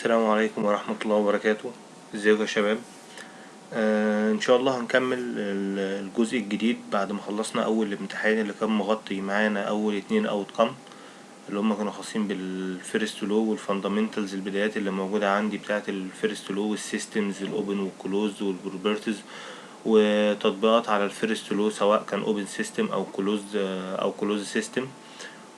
السلام عليكم ورحمة الله وبركاته. ازيكم يا شباب؟ ان شاء الله هنكمل الجزء الجديد بعد ما خلصنا اول امتحان اللي كان مغطي معانا اول اتنين اوت كام اللي هم كانوا خاصين بالفيرست لو والفاندامنتالز، البدايات اللي موجودة عندي بتاعة الفيرست لو والسيستمز الاوبن والكلوزد والبروبرتيز وتطبيقات على الفيرست لو سواء كان اوبن سيستم او كلوز سيستم.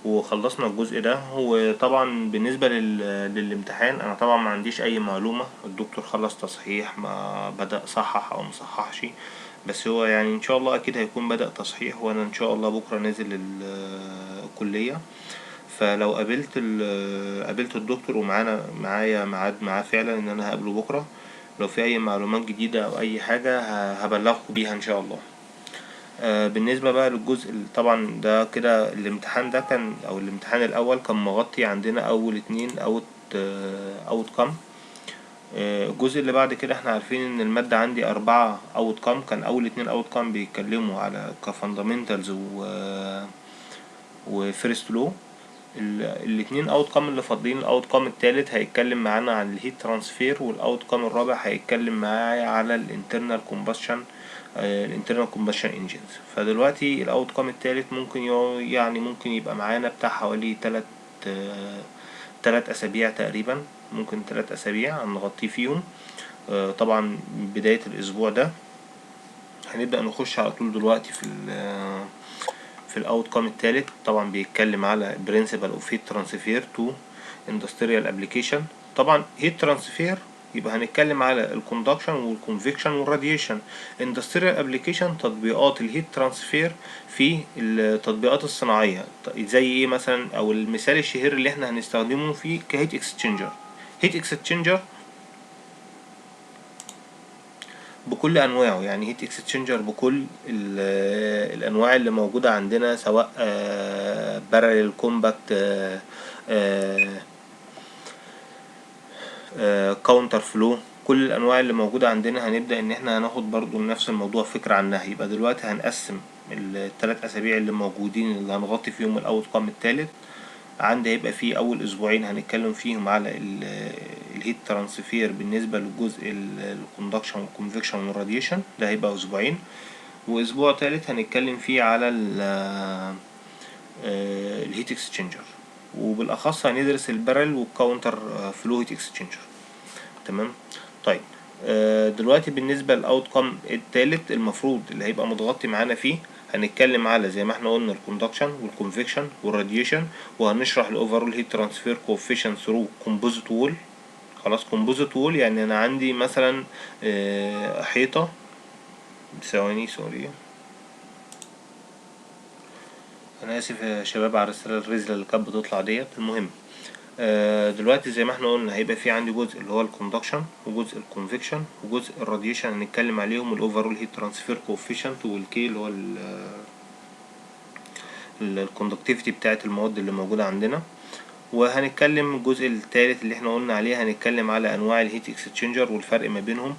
وخلصنا الجزء ده. وطبعا بالنسبة للامتحان انا طبعا ما عنديش اي معلومة، الدكتور خلص تصحيح ما بدأ صحح او مصححش، بس هو يعني ان شاء الله اكيد هيكون بدأ تصحيح، وانا ان شاء الله بكرة نازل الكلية. فلو قابلت الدكتور معايا ميعاد معاه فعلا ان انا هقابله بكرة، لو في اي معلومات جديدة او اي حاجة هبلغكم بيها ان شاء الله. بالنسبة بقى للجزء طبعا ده كده الامتحان ده كان او الامتحان الاول كان مغطي عندنا اول اتنين اوت كام. الجزء اللي بعد كده احنا عارفين ان المادة عندي 4 اوت كام، كان اول اتنين اوت كام بيتكلموا على كفاندامنتالز وفيرست لو. الاتنين اوت كام اللي فاضلين، الاوت كام التالت هيتكلم معانا عن الهيت ترانسفير، والاوت كام الرابع هيتكلم معايا على الانترنال كومبشن انجنز. فدلوقتي الاوت كام التالت ممكن يبقى معانا بتاع حوالي تلات اسابيع تقريبا، ممكن 3 اسابيع هنغطيه فيهم. طبعا بداية الاسبوع ده هنبدأ نخش على طول دلوقتي في الاوت كام التالت. طبعا بيتكلم على principle of heat transfer to industrial application. طبعا heat transfer يبقى هنتكلم على الكوندكشن والكونفكشن والراديشن. industrial application تطبيقات الهيت ترانسفير في التطبيقات الصناعية، زي ايه مثلا؟ او المثال الشهير اللي احنا هنستخدمه فيه كهيت اكسشينجر. هيت اكسشينجر بكل انواعه، يعني هيت اكسشينجر بكل الانواع اللي موجوده عندنا، سواء باراليل كومباكت كاونتر فلو، كل الانواع اللي موجوده عندنا هنبدا ان احنا هناخد برضو نفس الموضوع فكره عنها. يبقى دلوقتي هنقسم الثلاث اسابيع اللي موجودين اللي هنغطي فيهم الاوت كام الثالث. عندي هيبقى فيه اول اسبوعين هنتكلم فيهم على الهيت ترانسفير بالنسبه للجزء الكوندكشن والكونفكشن والراديشن، ده هيبقى اسبوعين. واسبوع ثالث هنتكلم فيه على الهيت اكسشينجر، وبالاخص هندرس البارل والكاونتر فلو هيت اكسشينجر. تمام. طيب دلوقتي بالنسبه للاوت كام الثالث المفروض اللي هيبقى متغطي معانا فيه، هنتكلم على زي ما احنا قلنا الكوندكشن والكونفكشن والراديشن، وهنشرح الاوفرول هيت ترانسفير كوفيشنت ثرو كومبوزيت وول. خلاص، كومبوزيت وول يعني انا عندي مثلا حيطه، ثواني سوري انا اسف يا شباب على الرساله الرزله اللي كانت بتطلع ديت. المهم دلوقتي زي ما احنا قلنا هيبقى في عندي جزء اللي هو الكوندكشن وجزء الكونفكشن وجزء الراديشن هنتكلم عليهم، الاوفرول هيت ترانسفير كوفيشنت والكي اللي هو الكوندكتيفيتي بتاعت المواد اللي موجوده عندنا. وهنتكلم الجزء الثالث اللي احنا قلنا عليه، هنتكلم على انواع الهيت اكسشينجر والفرق ما بينهم،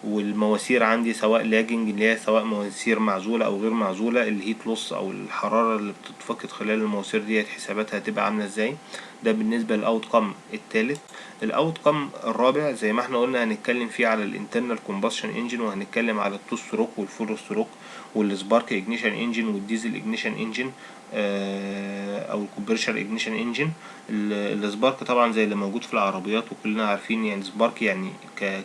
والمواسير عندي سواء لاجنج اللي هي سواء مواسير معزولة او غير معزولة، الهيت لوس او الحرارة اللي بتتفقد خلال المواسير ديت حساباتها هتبقى عاملة ازاي. ده بالنسبة للاوت كام التالت. الاوت كام الرابع زي ما احنا قلنا هنتكلم فيه على الانترنال كومبشن انجن، وهنتكلم على التو ستروك والفور ستروك والسبارك اجنيشن انجن والديزل اجنيشن انجن او الكومبريشر اجنيشن انجن. السبارك طبعا زي اللي موجود في العربيات وكلنا عارفين، يعني سبارك يعني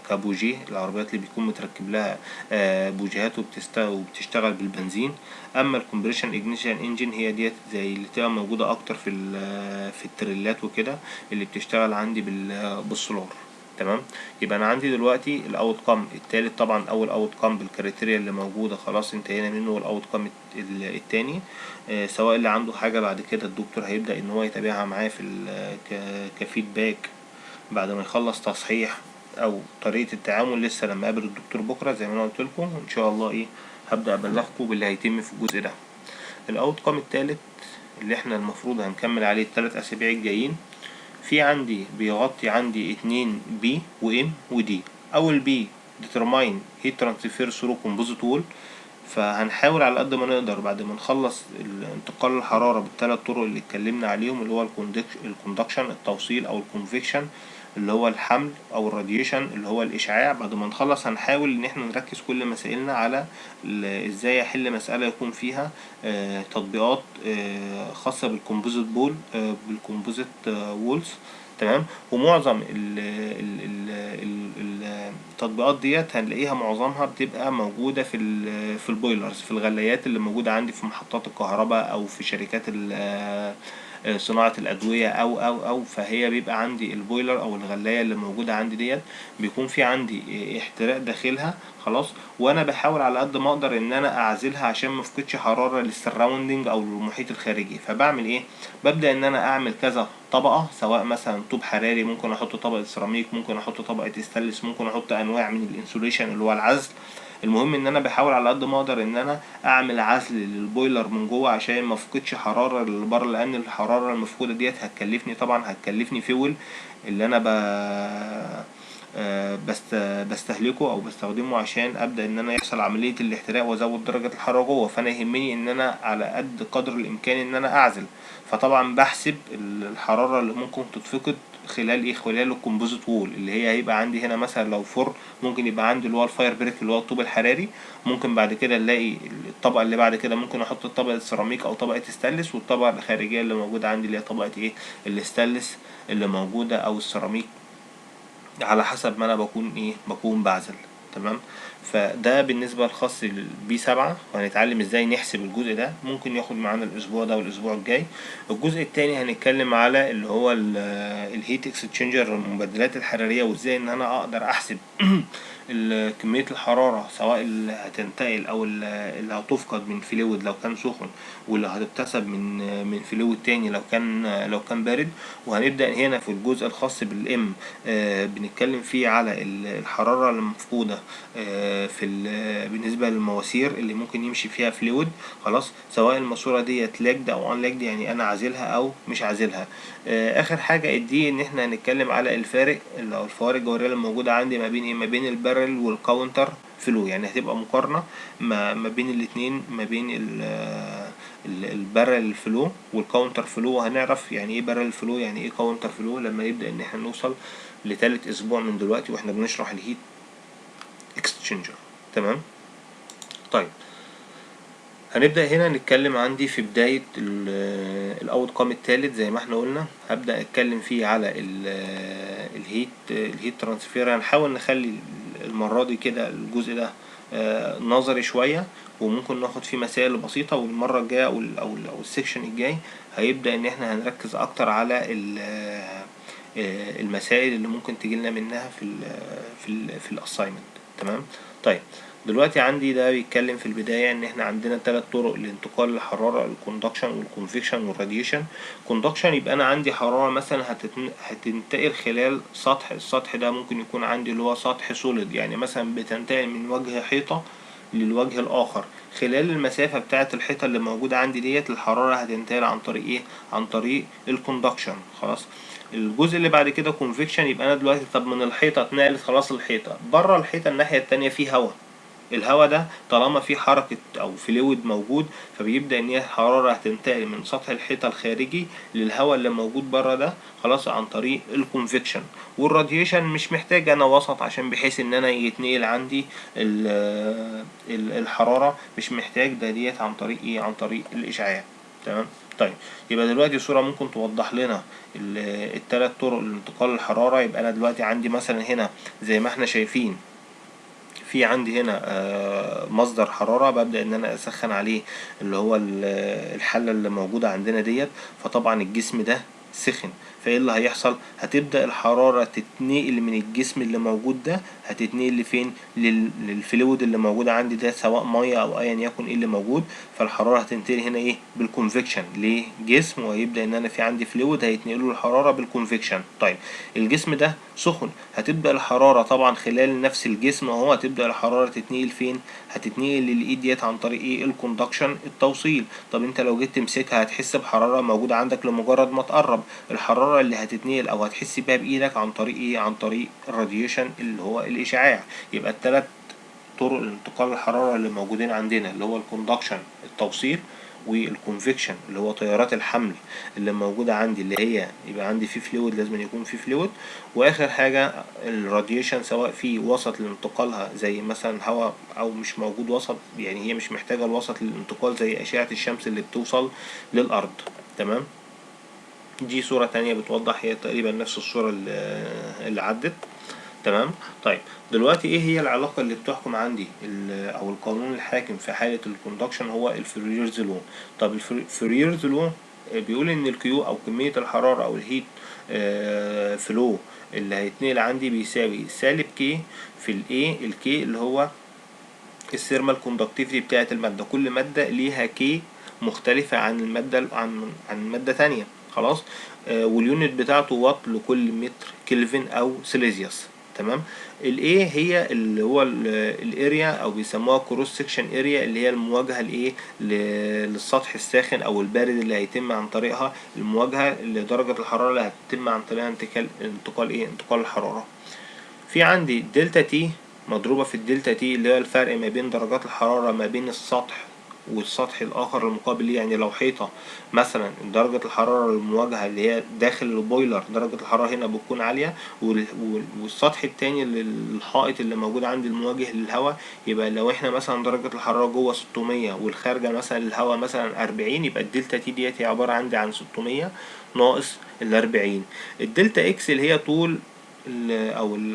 كبوجيه، العربيات اللي بيكون متركب لها بوجيهات وبتشتغل بالبنزين. اما الكومبريشن اجنيشن انجن هي ديت زي اللي تبقى موجوده اكتر في التريلات وكده، اللي بتشتغل عندي بالسولار. تمام. يبقى انا عندي دلوقتي الاوت كام التالت، طبعا اول اوت كام بالكريتيريا اللي موجوده خلاص انتهينا منه، والاوت كام التاني سواء اللي عنده حاجه بعد كده الدكتور هيبدا ان هو يتابعها معاه في كفيدباك بعد ما يخلص تصحيح او طريقه التعامل. لسه لما اقابل الدكتور بكره زي ما انا قلت لكم ان شاء الله هبدا ابلغكم باللي هيتم في الجزء ده. الاوت كام التالت اللي احنا المفروض هنكمل عليه ال3 اسابيع الجايين، في عندي بيغطي عندي 2 بي وام ودي. اول بي determine heat transfer through composite wall، فهنحاول على قد ما نقدر بعد ما نخلص انتقال الحرارة بالثلاث طرق اللي اتكلمنا عليهم، اللي هو الكوندكشن التوصيل، او الكونفكشن اللي هو الحمل، او الراديشن اللي هو الاشعاع. بعد ما نخلص هنحاول ان احنا نركز كل مسائلنا على ازاي احل مسألة يكون فيها تطبيقات خاصة بالكومبوزيت بول بالكومبوزيت وولز. تمام. ومعظم التطبيقات ديت هنلاقيها معظمها بتبقى موجودة في البويلرز، في الغلايات اللي موجودة عندي في محطات الكهرباء او في شركات صناعة الأدوية أو فهي بيبقى عندي البويلر أو الغلاية اللي موجودة عندي ديت بيكون في عندي احتراق داخلها خلاص، وأنا بحاول على قد ما أقدر إن أنا أعزلها عشان مفقدش حرارة للسراوندنج أو المحيط الخارجي. فبعمل إيه؟ ببدأ إن أنا أعمل كذا طبقة، سواء مثلا طوب حراري، ممكن أحط طبقة سيراميك، ممكن أحط طبقة استانلس، ممكن أحط أنواع من الانسوليشن اللي هو العزل. المهم ان انا بحاول على قد ما اقدر ان انا اعمل عزل للبويلر من جوه عشان ما افقدش حراره لبره، لان الحراره المفقوده ديت هتكلفني، طبعا هتكلفني فيول اللي انا بستهلكه او بستخدمه عشان ابدا ان انا يحصل عمليه الاحتراق وازود درجه الحراره جوه. فانا يهمني ان انا على قدر الامكان ان انا اعزل. فطبعا بحسب الحراره اللي ممكن تتفقد خلال الكومبوزيت وول، اللي هي هيبقى عندي هنا مثلا لو فرن ممكن يبقى عندي اللي هو الفاير بريك اللي هو الطوب الحراري. ممكن بعد كده نلاقي الطبقه اللي بعد كده ممكن احط طبقه سيراميك او طبقه ستانلس، والطبقه الخارجيه اللي موجوده عندي اللي هي طبقه الاستانلس اللي موجوده او السيراميك، على حسب ما انا بكون بعزل. تمام. فده بالنسبة الخاص بالبي 7، وهنتعلم ازاي نحسب الجزء ده، ممكن ياخد معانا الاسبوع ده والاسبوع الجاي. الجزء التاني هنتكلم على اللي هو الهيت اكسشينجر، المبدلات الحرارية، وازاي ان انا اقدر احسب كمية الحرارة سواء اللي هتنتقل او اللي هتفقد من فلويد لو كان سخن، واللي هتكتسب من فلويد تاني لو كان بارد. وهنبدأ هنا في الجزء الخاص بالام بنتكلم فيه على الحرارة المفقودة بالنسبة للمواسير اللي ممكن يمشي فيها فلويد خلاص، سواء الماسورة ديت لاجد او ان لاجد، يعني انا عازلها او مش عازلها. اخر حاجة دي ان احنا هنتكلم على الفوارق الجوهرية اللي موجودة عندي ما بين البارل والكاونتر فلو. يعني هتبقى مقارنة ما بين الاتنين، ما بين البارل فلو والكاونتر فلو. وهنعرف يعني ايه بارل فلو يعني ايه كاونتر فلو لما نبدأ ان احنا نوصل لتالت اسبوع من دلوقتي واحنا بنشرح الهيت اكسشينجر. تمام. طيب هنبدأ هنا نتكلم عندي في بداية الاوت كام التالت. زي ما احنا قلنا هبدأ اتكلم فيه على الهيت ترانسفير. هنحاول نخلي المرة دي كده الجزء ده نظري شوية، وممكن ناخد فيه مسائل بسيطة. والمرة الجاية او السكشن الجاي هيبدأ ان احنا هنركز اكتر على المسائل اللي ممكن تجيلنا منها في الاساينمنت. تمام. طيب دلوقتي عندي ده بيتكلم في البداية ان احنا عندنا 3 طرق لانتقال الحرارة: الكوندكشن والكونفكشن والراديشن. كوندكشن يبقى انا عندي حرارة مثلا هتنتقل خلال السطح ده ممكن يكون عندي اللي هو سطح سوليد، يعني مثلا بتنتقل من وجه حيطة للوجه الاخر. خلال المسافة بتاعة الحيطة اللي موجودة عندي ديت الحرارة هتنتقل عن طريق ايه؟ عن طريق الكوندكشن. خلاص. الجزء اللي بعد كده كونفكشن. يبقى انا دلوقتي طب من الحيطة اتنقلت خلاص الحيطة، بره الحيطة الناحية التانية فيه هواء. الهواء ده طالما في حركة او فلويد موجود فبيبدأ ان هي الحرارة هتنتقل من سطح الحيطة الخارجي للهواء اللي موجود بره ده خلاص عن طريق الكونفكشن. والراديشن مش محتاج انا وسط عشان بحيث ان انا يتنقل عندي الحرارة، مش محتاج ده ديت عن طريق ايه؟ عن طريق الاشعاع. تمام. طيب يبقى دلوقتي الصورة ممكن توضح لنا الثلاث طرق لانتقال الحرارة. يبقى انا دلوقتي عندي مثلا هنا زي ما احنا شايفين في عندي هنا مصدر حرارة ببدأ ان انا اسخن عليه اللي هو الحلة اللي موجودة عندنا ديت. فطبعا الجسم ده سخن، فايه اللي هيحصل؟ هتبدأ الحرارة تتنقل من الجسم اللي موجود ده، هتتنقل لفين؟ للفلويد اللي موجود عندي ده سواء مية او ايا يكن ايه اللي موجود. فالحرارة هتنتقل هنا ايه؟ بالكونفكشن لجسم، وهيبدأ ان انا في عندي فلويد هيتنقله الحرارة بالكونفكشن. طيب الجسم ده سخن، هتبدأ الحرارة طبعا خلال نفس الجسم اهو هتبدأ الحرارة تتنقل فين؟ هتتنقل للايد ديت عن طريق ايه؟ الكوندكشن، التوصيل. طب انت لو جيت تمسكها هتحس بحرارة موجودة عندك لمجرد ما تقرب. الحرارة اللي هتتنقل او هتحس بيها بايدك عن طريق ايه؟ عن طريق الراديشن اللي هو الاشعاع. يبقى الثلاث طرق الانتقال الحرارة اللي موجودين عندنا، اللي هو الكوندكشن التوصيل، والكونفكشن اللي هو تيارات الحمل اللي موجودة عندي، اللي هي يبقى عندي فيه فلويد، لازم يكون فيه فلويد. واخر حاجة الراديشن، سواء في وسط لانتقالها زي مثلا هواء او مش موجود وسط، يعني هي مش محتاجة الوسط للانتقال زي اشعة الشمس اللي بتوصل للارض. تمام. دي صورة تانية بتوضح، هي تقريبا نفس الصورة اللي عدت. تمام. طيب دلوقتي ايه هي العلاقة اللي بتحكم عندي او القانون الحاكم في حالة الكوندكشن؟ هو الفوريرز لو. طب الفوريرز لو بيقول ان الكيو او كمية الحرارة او الهيت فلو اللي هيتنقل عندي بيساوي سالب كي في الايه، الكي اللي هو الثيرمال كوندكتيفيتي بتاعة المادة. كل مادة ليها كي مختلفة عن المادة عن مادة تانية. خلاص. واليونت بتاعته وات لكل متر كلفن او سيليزيوس. تمام. الايه هي اللي هو الاريا، او بيسموها كروس سكشن اريا، اللي هي المواجهه لايه، للسطح الساخن او البارد اللي هيتم عن طريقها المواجهه لدرجه الحراره اللي هتتم عن طريقها انتقال الحراره. في عندي دلتا تي مضروبة في الدلتا تي، اللي هو الفرق ما بين درجات الحرارة ما بين السطح والسطح الآخر المقابل ليه. يعني لو حيطة مثلا درجة الحرارة المواجهة اللي هي داخل البويلر درجة الحرارة هنا بتكون عالية، والسطح التاني الحائط اللي موجود عندي المواجه للهواء، يبقى لو احنا مثلا درجة الحرارة جوه 600 والخارجة مثلا للهواء مثلا 40، يبقى الدلتا تي ديت هي عبارة عندي عن 600 ناقص ال40. الدلتا اكس اللي هي طول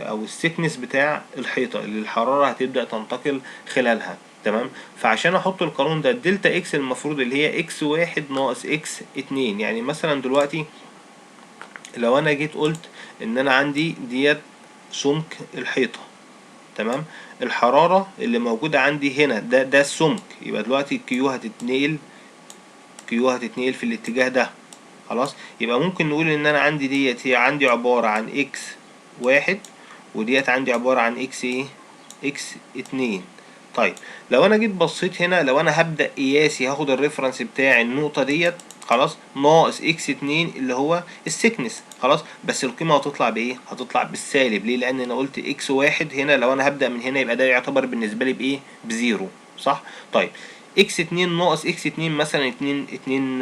او السكنس بتاع الحيطة اللي الحرارة هتبدأ تنتقل خلالها. تمام. فعشان احط القانون ده، الدلتا اكس المفروض اللي هي اكس واحد ناقص اكس اتنين. يعني مثلا دلوقتي لو انا جيت قلت ان انا عندي ديت سمك الحيطة. تمام. الحرارة اللي موجودة عندي هنا ده السمك، يبقى دلوقتي الكيو هتتنقل في الاتجاه ده. خلاص. يبقى ممكن نقول ان انا عندي ديت هي عندي عبارة عن اكس واحد، وديت عندي عبارة عن اكس ايه، اكس اتنين. طيب لو انا جيت بصيت هنا، لو انا هبدأ قياسي هاخد الريفرنس بتاع النقطة ديت، خلاص، ناقص اكس اتنين اللي هو السكنس. خلاص. بس القيمة هتطلع بايه؟ هتطلع بالسالب. ليه؟ لان انا قلت اكس واحد هنا، لو انا هبدأ من هنا يبقى ده يعتبر بالنسبة لي بايه؟ بزيرو. صح؟ طيب اكس اتنين ناقص اكس اتنين مثلا اتنين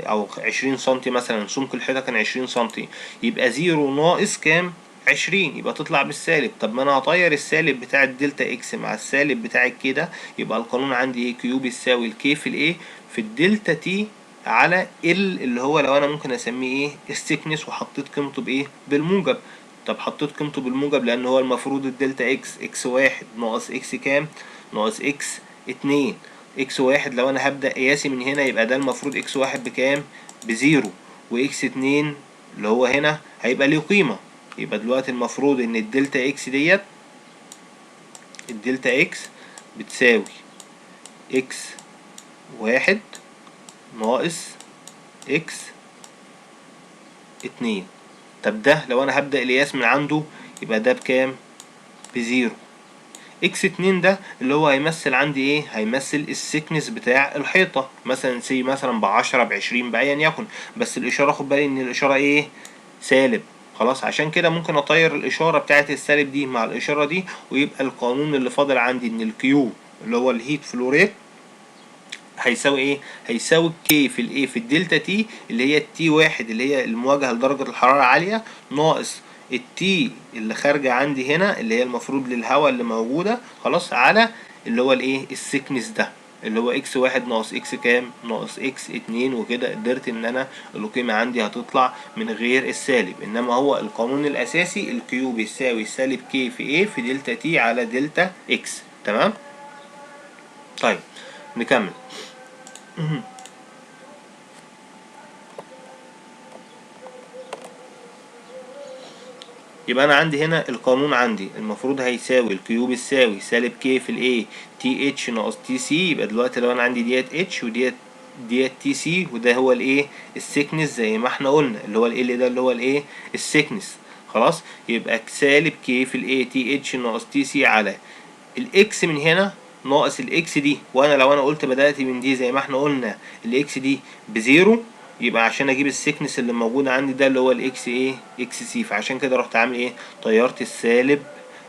او 20 سنتي مثلا، سمك الحيطة كان 20 سنتي، يبقى زيرو ناقص كام؟ 20، يبقى تطلع بالسالب. طب ما انا هطير السالب بتاع الدلتا اكس مع السالب بتاع الكي ده، يبقى القانون عندي ايه؟ كيو بيساوي الكي في الايه، في الدلتا تي على ال، اللي هو لو انا ممكن اسميه ايه، السكنس، وحطيت قيمته بايه؟ بالموجب. طب حطيت قيمته بالموجب لان هو المفروض الدلتا اكس واحد ناقص اكس كام؟ ناقص اكس اتنين. اكس واحد لو انا هبدأ قياسي من هنا يبقى ده المفروض اكس واحد بكام؟ بزيرو. واكس اتنين اللي هو هنا هيبقى ليه قيمة. يبقى دلوقتي المفروض ان الدلتا اكس ديت، الدلتا اكس بتساوي اكس واحد ناقص اكس اتنين. طب ده لو انا هبدأ القياس من عنده يبقى ده بكام؟ بزيرو. اكس اتنين ده اللي هو هيمثل عندي ايه؟ هيمثل السكنس بتاع الحيطة، مثلا سي مثلا ب10 ب20 بأيا يكن، بس الاشارة خد بالي ان الاشارة ايه؟ سالب. خلاص. عشان كده ممكن اطير الاشارة بتاعت السالب دي مع الاشارة دي، ويبقى القانون اللي فاضل عندي ان الكيو اللي هو الهيت فلو ريت هيساوي ايه؟ هيساوي كي في الايه، في الدلتا تي اللي هي التي واحد اللي هي المواجهة لدرجة الحرارة عالية، ناقص التي اللي خارجة عندي هنا اللي هي المفروض للهواء اللي موجودة، خلاص، على اللي هو الايه، السكنس ده اللي هو اكس واحد ناقص اكس كام؟ ناقص اكس اتنين. وكده قدرت ان انا القيمة عندي هتطلع من غير السالب. انما هو القانون الاساسي الكيو بيساوي سالب كي في ايه، في دلتا تي على دلتا اكس. تمام. طيب نكمل. يبقى انا عندي هنا القانون عندي المفروض هيساوي الكيو بيساوي سالب كي في الايه تي اتش ناقص تي سي. يبقى دلوقتي لو انا عندي ديت اتش وديت تي سي، وده هو الايه، السكنس زي ما احنا قلنا، اللي هو ال ده اللي هو الايه، السكنس. خلاص. يبقى سالب كي في الايه تي اتش ناقص تي سي على الاكس من هنا ناقص الاكس دي. وانا لو انا قلت بدأت من دي زي ما احنا قلنا الاكس دي بزيرو، يبقى عشان اجيب السكنس اللي موجود عندي ده اللي هو الاكس ايه، اكس سي. فعشان كده رحت عامل ايه، طيرت السالب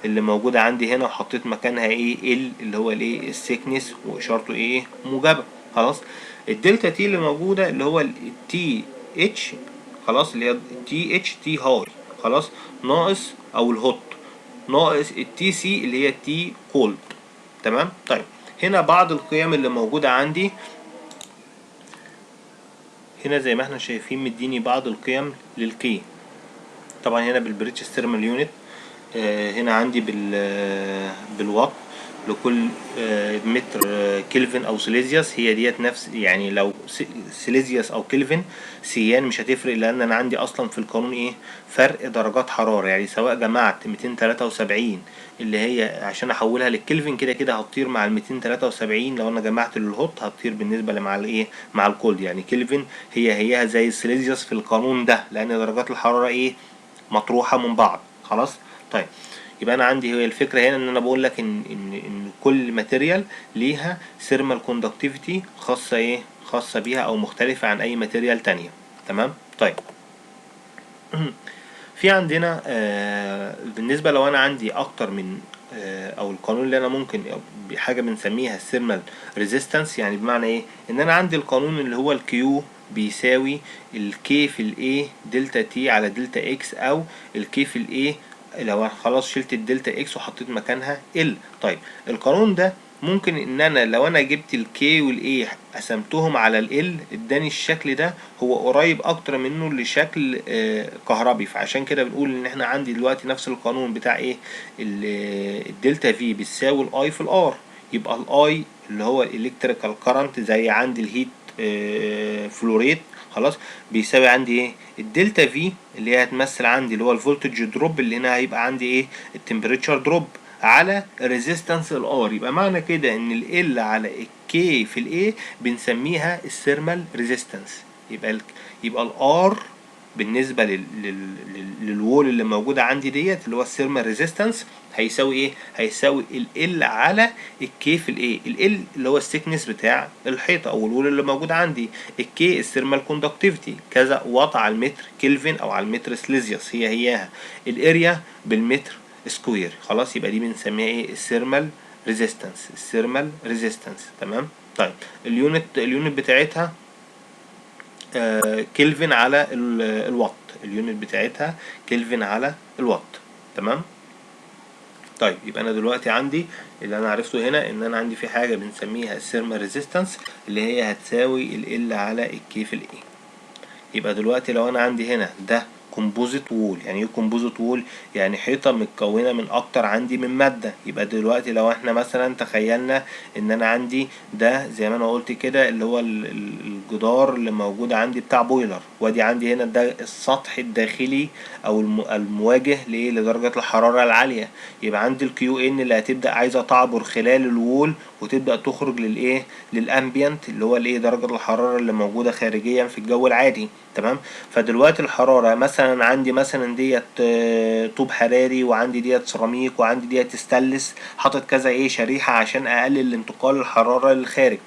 اللي موجودة عندي هنا وحطيت مكانها ايه ال اللي هو الايه السيكنس واشارته ايه موجبة. خلاص. الدلتا تي اللي موجودة اللي هو التي اتش، خلاص، اللي هي تي اتش تي هاي، خلاص، ناقص او الهوت، ناقص التي سي اللي هي التي كولد. تمام. طيب هنا بعض القيم اللي موجودة عندي هنا زي ما احنا شايفين مديني بعض القيم للكي. طبعا هنا بالبريتش ثيرمال يونت، هنا عندي بالوات لكل متر كلفن او سيليزيوس. هي ديت نفس، يعني لو سيليزيوس او كلفن سيان مش هتفرق، لان انا عندي اصلا في القانون ايه فرق درجات حرارة. يعني سواء جمعت 273 اللي هي عشان احولها للكلفن كده كده هتطير مع ال 273، لو انا جمعت للهوت هتطير بالنسبة مع الايه مع الكولد. يعني كلفن هيها زي السيليزيوس في القانون ده، لان درجات الحرارة ايه مطروحة من بعض. خلاص. طيب يبقى انا عندي هي الفكره هنا ان انا بقول لك ان كل ماتيريال ليها ثيرمال كوندكتيفيتي خاصه ايه خاصه بيها او مختلفه عن اي ماتيريال تانية. تمام. طيب في عندنا بالنسبه لو انا عندي اكتر من او القانون اللي انا ممكن حاجه بنسميها الثيرمال ريزيستنس. يعني بمعنى ايه ان انا عندي القانون اللي هو الكيو بيساوي الكي في الاي دلتا تي على دلتا اكس، او الكي في الاي لو خلاص شلت الدلتا اكس وحطيت مكانها ال. طيب القانون ده ممكن ان انا لو انا جبت الكي والاي قسمتهم على ال اداني الشكل ده، هو قريب اكتر منه لشكل كهربي. فعشان كده بنقول ان احنا عندي دلوقتي نفس القانون بتاع ايه الدلتا في بتساوي الاي في الار. يبقى الاي اللي هو الالكتريكال كارنت زي عندي الهيت فلوريت، خلاص، بيساوي عندي ايه الدلتا في اللي هي هتمثل عندي اللي هو الفولتج دروب، اللي هنا هيبقى عندي ايه التمبريتشر دروب على ريزيستنس الار. يبقى معنى كده ان ال على الكي في الاي بنسميها الثيرمال ريزيستنس. يبقى الار بالنسبه للوول اللي موجوده عندي ديت اللي هو الثيرمال ريزيستنس هيساوي ايه هيساوي ال على الكي في الاي. ال اللي هو السيكنس بتاع الحيطه او الوول اللي موجود عندي، الكي الثيرمال كوندكتيفيتي كذا واط على المتر كلفن او على المتر سليزيوس، هياها الاريا بالمتر سكوير. خلاص. يبقى دي بنسميها ايه الثيرمال ريزيستنس. الثيرمال ريزيستنس. تمام. طيب اليونت بتاعتها كلفن على الوات. اليونت بتاعتها كلفن على الوات. تمام. طيب يبقى انا دلوقتي عندي اللي انا عرفته هنا ان انا عندي في حاجه بنسميها الثيرمال ريزيستنس اللي هي هتساوي ال على الكي في الاي. يبقى دلوقتي لو انا عندي هنا ده كومبوزيت وول. يعني ايه كومبوزيت وول؟ يعني حيطه متكونه من اكتر عندي من ماده. يبقى دلوقتي لو احنا مثلا تخيلنا ان انا عندي ده زي ما انا قلت كده اللي هو الجدار اللي موجود عندي بتاع بويلر، وادي عندي هنا ده السطح الداخلي او المواجه لدرجه الحراره العاليه. يبقى عندي الكيو ان اللي هتبدا عايزه تعبر خلال الوول وتبدا تخرج للايه للامبيانت اللي هو الايه درجه الحراره اللي موجوده خارجيا في الجو العادي. تمام. فدلوقتي الحراره مثلا عندي مثلا ديت طوب حراري، وعندي ديت سيراميك، وعندي ديت ستانلس، حاطط كذا ايه شريحه عشان اقلل انتقال الحراره للخارج.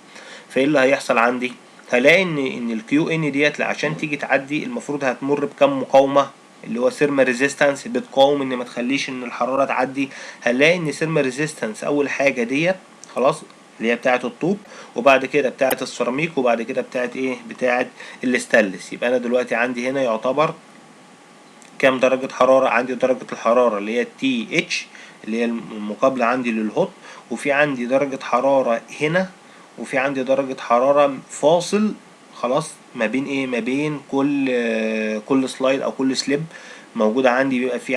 فايه اللي هيحصل عندي؟ هلاقي ان الكيو ان ديت عشان تيجي تعدي المفروض هتمر بكم مقاومه اللي هو سيرما ريزيستنس بتقاوم ان ما تخليش ان الحراره تعدي. هنلاقي ان سيرما ريزيستنس اول حاجه ديت خلاص اللي هي بتاعه الطوب، وبعد كده بتاعه السيراميك، وبعد كده بتاعه ايه بتاعه الاستانلس. يبقى انا دلوقتي عندي هنا يعتبر كام درجه حراره؟ عندي درجه الحراره اللي هي تي اتش اللي هي المقابله عندي للهوت، وفي عندي درجه حراره هنا، وفي عندي درجه حراره فاصل خلاص ما بين ايه ما بين كل سلايد او كل سليب موجودة عندي. بيبقى في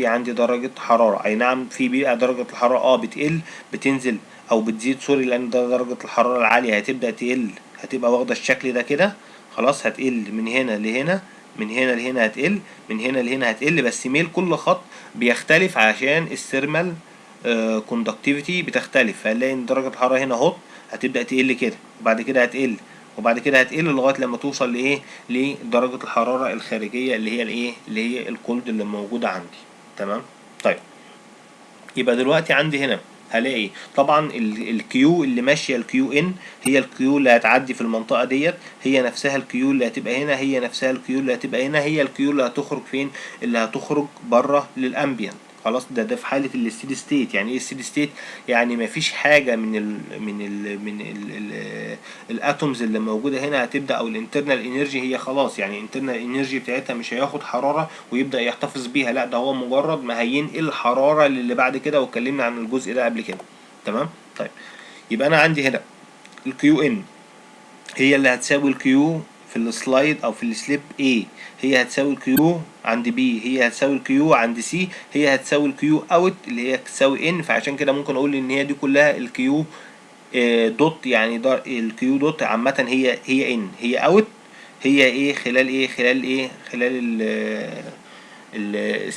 عندي درجة حرارة. اي نعم في بيبقى درجة الحرارة بتقل بتنزل او بتزيد سوري، لان ده درجة الحرارة العالية هتبدأ تقل، هتبقى واخدة الشكل ده كده خلاص. هتقل من هنا لهنا، من هنا لهنا هتقل، من هنا لهنا هتقل، بس ميل كل خط بيختلف عشان الثيرمال كوندكتيفيتي بتختلف. فهنلاقي ان درجة الحرارة هنا اهو هتبدأ تقل كده، وبعد كده هتقل، وبعد كده هتقل لغايه لما توصل لايه لدرجه الحراره الخارجيه اللي هي الايه اللي هي الكولد اللي موجوده عندي. تمام. طيب يبقى دلوقتي عندي هنا هلاقي طبعا الكيو اللي ماشيه الكيو ان هي الكيو اللي هتعدي في المنطقه ديت، هي نفسها الكيو اللي هتبقى هنا، هي نفسها الكيو اللي هتبقى هنا، هي الكيو اللي هتخرج فين اللي هتخرج بره للامبيانت. خلاص. ده في حاله الستيدي ستيت. يعني ايه الستيدي ستيت؟ يعني مفيش حاجه من الاتومز اللي موجوده هنا هتبدا، او الانترنال انرجي هي خلاص، يعني الانترنال انرجي بتاعتها مش هياخد حراره ويبدا يحتفظ بيها، لا ده هو مجرد ما هينقل الحراره اللي بعد كده، واتكلمنا عن الجزء ده قبل كده. تمام. طيب يبقى انا عندي هنا الكيو ان هي اللي هتساوي الكيو في السلايد او في السليب A، هي هتساوي الكيو عند B، هي هتساوي الكيو عند C، هي هتساوي الكيو اوت اللي هي تساوي N. فعشان كده ممكن اقول ان هي دي كلها الكيو دوت، يعني ده الكيو دوت عامة هي N، هي اوت، هي ايه خلال ايه خلال ايه خلال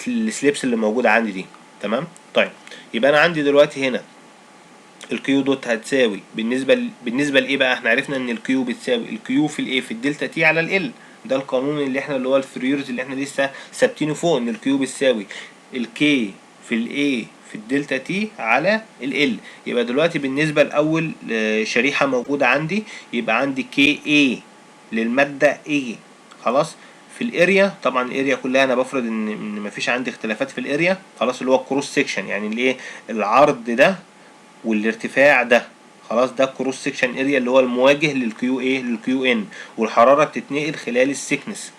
السليبس اللي موجودة عندي دي. تمام. طيب يبقى انا عندي دلوقتي هنا الكيو دوت هتساوي بالنسبه لايه بقى؟ احنا عرفنا ان الكيو بتساوي الكيو في الايه في الدلتا تي على ال. ده القانون اللي هو الفريورز اللي احنا لسه ثابتينه فوق، ان الكيو بتساوي الكي في الايه في الدلتا تي على ال. يبقى دلوقتي بالنسبه لاول شريحه موجوده عندي، يبقى عندي كي اي للماده ايه. خلاص. في الاريا طبعا الاريا كلها انا بفرض ان مفيش عندي اختلافات في الاريا، خلاص، اللي هو الكروس سيكشن، يعني الايه العرض ده والارتفاع ده. خلاص. ده كروس سيكشن اريا اللي هو المواجه للكيو ان، والحراره بتتنقل خلال السكنس.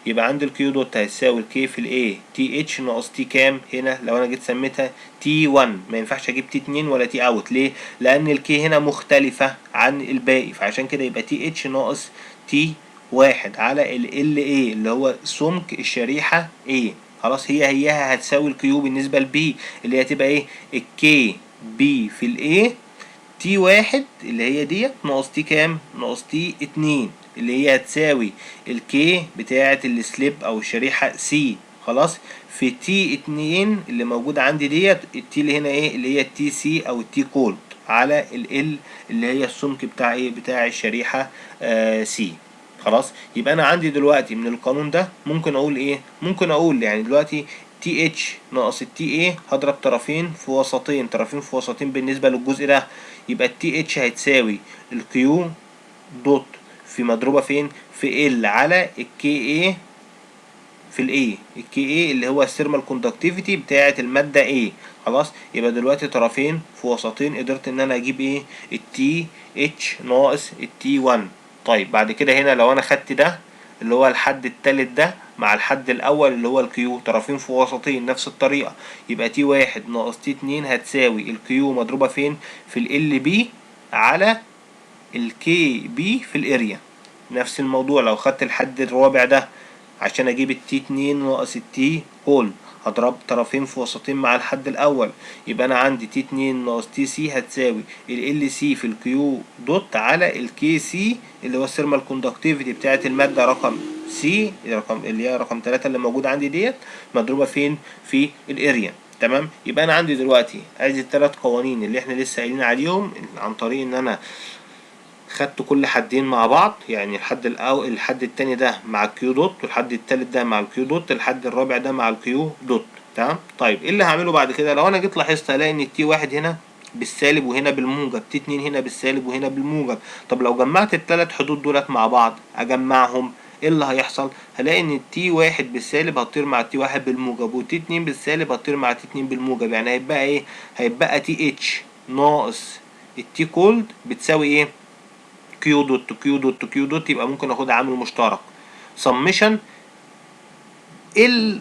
يبقى عند الكيو دوت هيساوي الكي في الاي تي اتش ناقص تي كام. هنا لو انا جيت سميتها تي 1 ما ينفعش اجيب تي 2 ولا تي اوت. ليه؟ لان الكي هنا مختلفه عن الباقي، فعشان كده يبقى تي اتش ناقص تي واحد على ال اي اللي هو سمك الشريحه ايه. خلاص. هيها هتساوي الكيو بالنسبه لبي اللي هي تبقى ايه الكي بي في الايه تي واحد اللي هي ديت ناقص تي كام ناقص تي اتنين اللي هي هتساوي الكي بتاعة السليب او الشريحة سي. خلاص. في تي اتنين اللي موجودة عندي ديت التي اللي هنا ايه اللي هي التي سي او التي كولد على ال اللي هي السمك بتاع ايه بتاع الشريحة سي. خلاص. يبقى انا عندي دلوقتي من القانون ده ممكن اقول ايه؟ ممكن اقول يعني دلوقتي تي اتش ناقص التي ايه هضرب طرفين في وسطين، طرفين في وسطين بالنسبة للجزء ده، يبقى التي اتش هتساوي الكيو دوت في مضروبة فين في ال على الكي ايه في الاي. الكي ايه اللي هو الثيرمال كوندكتيفيتي بتاعة المادة ايه. خلاص. يبقى دلوقتي طرفين في وسطين قدرت ان انا اجيب ايه التي اتش ناقص التي 1. طيب بعد كده هنا لو انا خدت ده اللي هو الحد التالت ده مع الحد الاول اللي هو الكيو طرفين في وسطين نفس الطريقة، يبقى تي واحد ناقص تي اتنين هتساوي الكيو مضروبة فين في ال بي على الكي بي في الاريا. نفس الموضوع لو خدت الحد الرابع ده عشان اجيب التي اتنين ناقص التي هول هضرب طرفين في وسطين مع الحد الاول، يبقى انا عندي تي اتنين ناقص تي سي هتساوي ال سي في الكيو دوت على الكي سي اللي هو الثيرمال كوندكتيفيتي بتاعت المادة رقم سي اللي هي رقم 3 اللي موجودة عندي ديت مضروبة فين في الاريا. تمام. يبقى انا عندي دلوقتي ادي الثلاث قوانين اللي احنا لسه قايلين عليهم عن طريق ان انا خدت كل حدين مع بعض، يعني الحد التاني ده مع الكيو دوت، والحد التالت ده مع الكيو دوت، الحد الرابع ده مع الكيو دوت. تمام. طيب ايه اللي هعمله بعد كده؟ لو انا جيت لاحظت هلاقي ان التي واحد هنا بالسالب وهنا بالموجب، تي اتنين هنا بالسالب وهنا بالموجب. طب لو جمعت التلات حدود دولت مع بعض اجمعهم ايه اللي هيحصل؟ هلاقي ان التي واحد بالسالب هتطير مع التي واحد بالموجب، والتي اتنين بالسالب هتطير مع التي اتنين بالموجب. يعني هيبقى ايه؟ هيبقى تي اتش ناقص التي كولد بتساوي ايه؟ كيو دوت كيو دوت كيو دوت. يبقى ممكن اخد عامل مشترك سمشن ال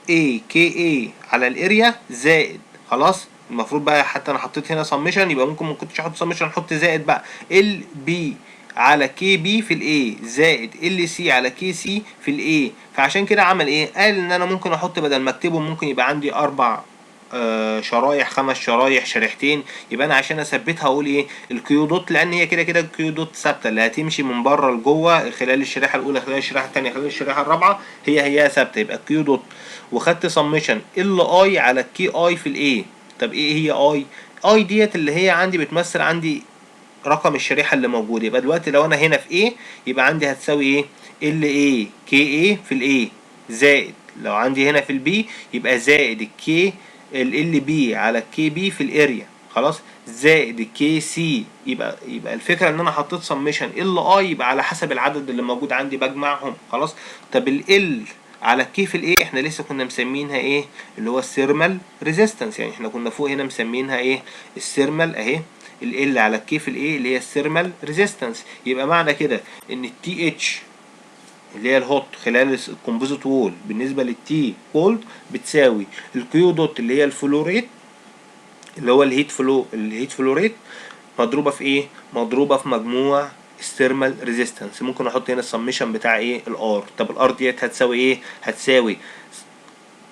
اي كي اي على الاريا زائد. خلاص. المفروض بقى حتى انا حطيت هنا سمشن، يبقى ممكن ما كنتش احط سمشن احط زائد بقى ال بي على كي بي في الاي زائد ال سي على كي سي في الاي. فعشان كده عمل ايه؟ قال ان انا ممكن احط بدل ما اكتبهم ممكن يبقى عندي اربع شرايح، 5 شرايح، شريحتين. يبقى انا عشان اثبتها اقول ايه الكيو دوت، لان هي كده كده الكيو دوت ثابته اللي هتمشي من بره لجوه خلال الشريحه الاولى خلال الشريحه الثانيه خلال الشريحه الرابعه هي ثابته. يبقى الكيو دوت وخدت سمشن ال اي على الكي اي في الاي. طب ايه هي اي ديت اللي هي عندي بتمثل عندي رقم الشريحه اللي موجود. يبقى دلوقتي لو انا هنا في ايه يبقى عندي هتساوي ايه ال اي كي اي في الاي زائد لو عندي هنا في البي يبقى زائد الكي ال بي على الكي بي في الاريا. خلاص. زائد الكي سي. يبقى الفكره ان انا حطيت سمشن ال اي يبقى على حسب العدد اللي موجود عندي بجمعهم. خلاص. طب ال على الكي في الايه احنا لسه كنا مسمينها ايه اللي هو الثيرمال ريزيستنس، يعني احنا كنا فوق هنا مسمينها ايه الثيرمال اهي، ال على الكي في الايه اللي هي الثيرمال ريزيستنس. يبقى معنى كده ان التي اتش اللي هي الهوت خلال الكومبوزيت وول بالنسبه للتي كولد بتساوي الكيو دوت اللي هي الفلوريت اللي هو الهيت فلوريت مضروبه في ايه؟ مضروبه في مجموع الثيرمال ريزيستنس. ممكن احط هنا السميشن بتاع ايه الار. طب الار ديت هتساوي ايه؟ هتساوي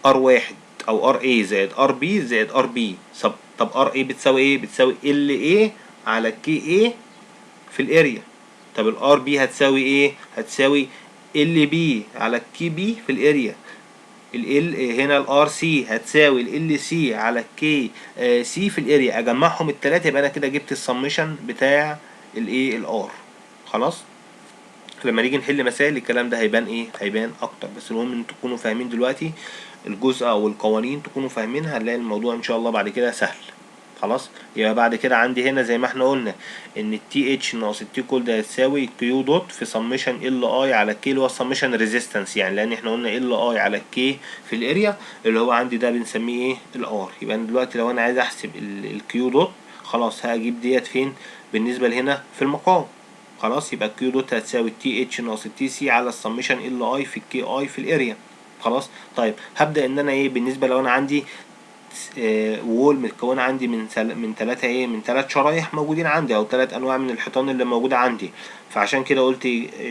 ار واحد او ار اي زائد ار بي زائد ار بي. طب ار اي بتساوي ايه؟ بتساوي ال اي على كي اي في الاريا. طب الار بي هتساوي ايه؟ هتساوي ال بي على الكي بي في الاريا. ال هنا الار سي هتساوي ال سي على الكي سي في الاريا. اجمعهم الثلاثه يبقى انا كده جبت السميشن بتاع الايه الار. خلاص لما نيجي نحل مسائل الكلام ده هيبان ايه؟ هيبان اكتر، بس المهم ان تكونوا فاهمين دلوقتي الجزء او القوانين تكونوا فاهمينها، هنلاقي الموضوع ان شاء الله بعد كده سهل. خلاص يبقى بعد كده عندي هنا زي ما احنا قلنا ان التي اتش ناقص التي كول ده هتساوي كيو دوت في سميشن ال اي على كي اللي هو السميشن ريزيستنس، يعني لان احنا قلنا ال اي على كي في الاريا اللي هو عندي ده بنسميه ايه الار. يبقى انا دلوقتي لو انا عايز احسب الكيو دوت خلاص هجيب ديت فين بالنسبه لهنا في المقام. خلاص يبقى الكيو دوت هتساوي التي اتش ناقص التي سي على السميشن ال اي في الكي اي في الاريا. خلاص طيب هبدا ان انا ايه بالنسبه لو انا عندي وول متكونه عندي من ثلاثه ايه من ثلاث شرايح موجودين عندي او ثلاث انواع من الحيطان اللي موجوده عندي. فعشان كده قلت